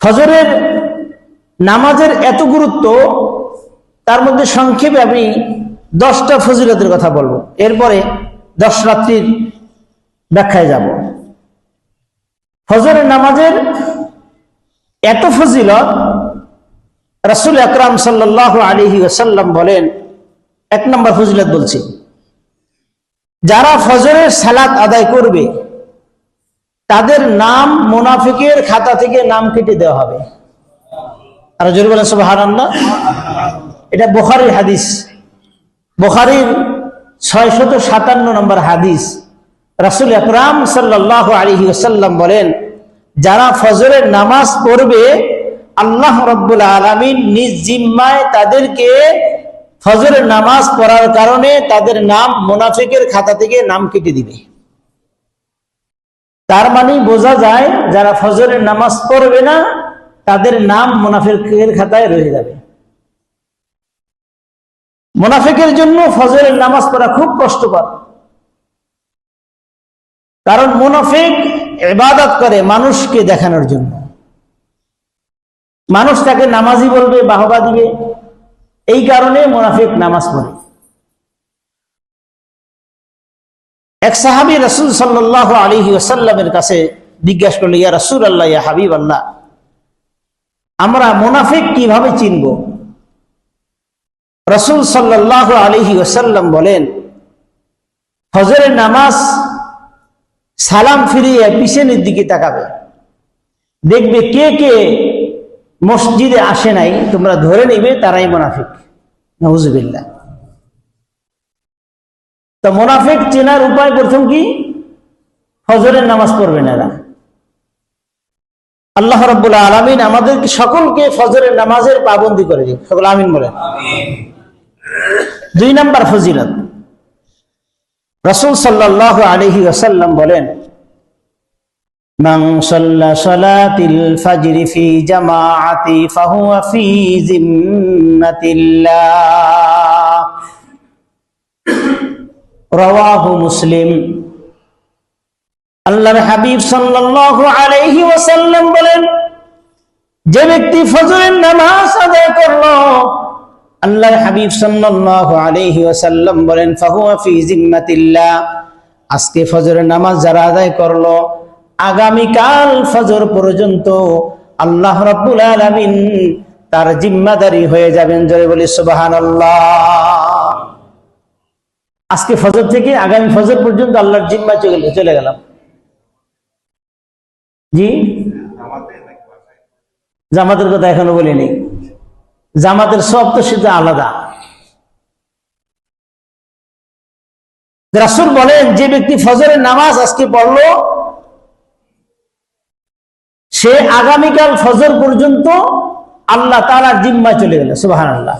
ফজরের নামাজের এত গুরুত্ব, তার মধ্যে সংক্ষেপে আমি 10টা ফজিলতের কথা বলবো, এরপরে 10 রাত্রির ব্যাখ্যায় যাব। ফজরের নামাজের এত ফজিলত, রাসূল আকরাম সাল্লাল্লাহু আলাইহি ওয়াসাল্লাম বলেন, 1 নম্বর ফজিলত বলছি, যারা ফজরের সালাত আদায় করবে তাদের নাম মুনাফিকের খাতা থেকে নাম কেটে দেওয়া হবে। আর জোরে বলেন সুবহানাল্লাহ। এটা বুখারীর হাদিস, বুখারীর 657 নম্বর হাদিস। রাসূল আকরাম সাল্লাল্লাহু আলাইহি ওয়াসাল্লাম বলেন, যারা ফজরের নামাজ পড়বে আল্লাহ রাব্বুল আলামিন নিজ জিম্মায় তাদেরকে ফজরের নামাজ পড়ার কারণে তাদের নাম মুনাফিকের খাতা থেকে নাম কেটে দিবে। তার মানে বোঝা যায় যারা ফজরের নামাজ পড়বে না তাদের নাম মুনাফিকের খাতায় রয়ে যাবে। মুনাফিকের জন্য ফজরের নামাজ পড়া খুব কষ্টকর, কারণ মুনাফিক ইবাদত করে মানুষকে দেখানোর জন্য। মানুষ তাকে নামাজি বলবে, বাহবা দিবে, এই কারণে মুনাফিক নামাজ পড়ে। এক সাহাবী রাসূল সাল্লাল্লাহু আলাইহি ওয়াসাল্লামের কাছে জিজ্ঞাসা করলেন, ইয়া রাসূলুল্লাহ, ইয়া হাবিবাল্লাহ, আমরা মুনাফিক কিভাবে চিনব? রাসূল সাল্লাল্লাহু আলাইহি ওয়াসাল্লাম বলেন, ফজরের নামাজ সালাম ফিরিয়ে পিছনের দিকে তাকাবে, দেখবে কে কে মসজিদে আসে নাই, তোমরা ধরে নিবে তারাই মুনাফিক। নাউযুবিল্লাহ। তো মুনাফিক চেনার উপায় প্রথম কি? ফজরের নামাজ পড়বে না এরা। আল্লাহ রাব্বুল আলামিন আমাদের সকলকে ফজরের নামাজের পাবন্দি করে দিন, সকল আমিন বলেন। আমিন। 2 নম্বর ফজিলত, রাসূল সাল্লাল্লাহু আলাইহি ওয়াসাল্লাম বলেন, মান সাল্লা সালাতিল ফাজরি ফি জামাআতি ফাহুয়া ফি জিম্মাতিল্লাহ, রাওয়াহু মুসলিম। আল্লাহর হাবিব সাল্লাল্লাহু আলাইহি ওয়াসাল্লাম বলেন, যে ব্যক্তি ফজরের নামাজ আদায় করলো, আল্লাহর হাবিব সাল্লাল্লাহু আলাইহি ওয়াসাল্লাম বলেন, ফাহুয়া ফি জিম্মাতিল্লাহ, আজকে ফজরের নামাজ যারা আদায় করলো, আগামীকাল ফজর পর্যন্ত আল্লাহ রাব্বুল আলামিন তার জিম্মাদারি হয়ে যাবেন। জোরে বলি সুবহানাল্লাহ। আজকে ফজর থেকে আগামী ফজর পর্যন্ত আল্লাহর জিম্মা চলে গেলাম। জি, জামাতের কথা এখনো বলিনি। জামাতের সব তো সেটা আলাদা। রাসূল বলেন, যে ব্যক্তি ফজরের নামাজ আজকে পড়লো, সে আগামীকাল ফজর পর্যন্ত আল্লাহ তাআলার জিম্মায় চলে গেল। সুবহানাল্লাহ।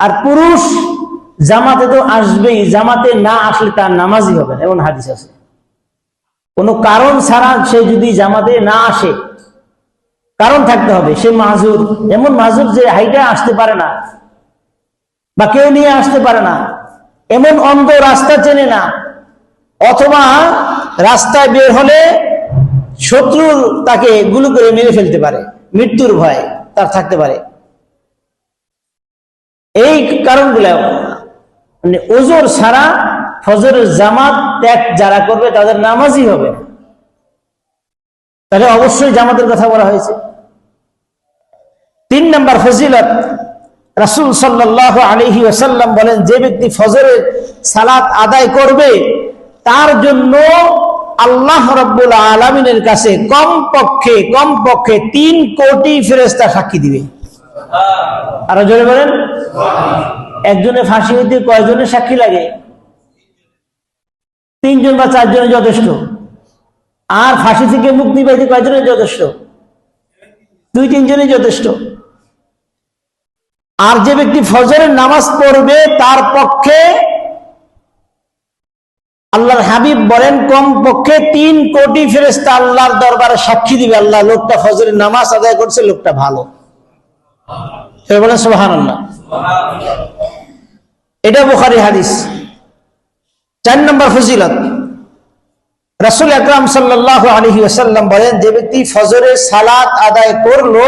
আর পুরুষ জামাতে তো আসবেই, জামাতে না আসলে তার নামাজই হবে না, এমন হাদিস আছে। কোনো কারণ ছাড়া সে যদি জামাতে না আসে, কারণ থাকতে হবে, সে মাযুর, এমন মাযুর যে হাইটা আসতে পারে না বা কেউ নিয়ে আসতে পারে না, এমন অন্ধ, রাস্তা চেনে না, অথবা রাস্তায় বের হলে শত্রু তাকে গুলি করে মেরে ফেলতে পারে, মৃত্যুর ভয় তার থাকতে পারে। এই কারণগুলো মানে ওজর ছাড়া ফজরের জামাত ত্যাগ যারা করবে তাদের নামাজই হবে না। তাহলে অবশ্যই জামাতের কথা বলা হয়েছে। 3 নম্বর ফজিলত, রাসূল সাল্লাল্লাহু আলাইহি ওয়াসাল্লাম বলেন, যে ব্যক্তি ফজরের সালাত আদায় করবে তার জন্য আল্লাহ রাব্বুল আলামিনের কাছে কমপক্ষে 3 কোটি ফেরেশতা সাক্ষী দিবে। আর জোরে বলেন। একজনে ফাঁসি হইতে কয়জনের সাক্ষী লাগে? 3 জন বা 4 জনের যথেষ্ট। আর ফাঁসি থেকে মুক্তি পাইতে কয়জনের যথেষ্ট? 2-3 জনের যথেষ্ট। আর যে ব্যক্তি ফজরের নামাজ পড়বে তার পক্ষে আল্লাহর হাবিব বলেন কমপক্ষে 3 কোটি ফেরেশতা আল্লাহর দরবারে সাক্ষী দিবে, আল্লাহ লোকটা ফজরের নামাজ আদায় করছে, লোকটা ভালো। সবাই বলেন সুবহানাল্লাহ। এটা বুখারী হাদিস। 4 নম্বর ফজিলত, রাসূল আকরাম সাল্লাল্লাহু আলাইহি ওয়াসাল্লাম বলেন, যে ব্যক্তি ফজরের সালাত আদায় করলো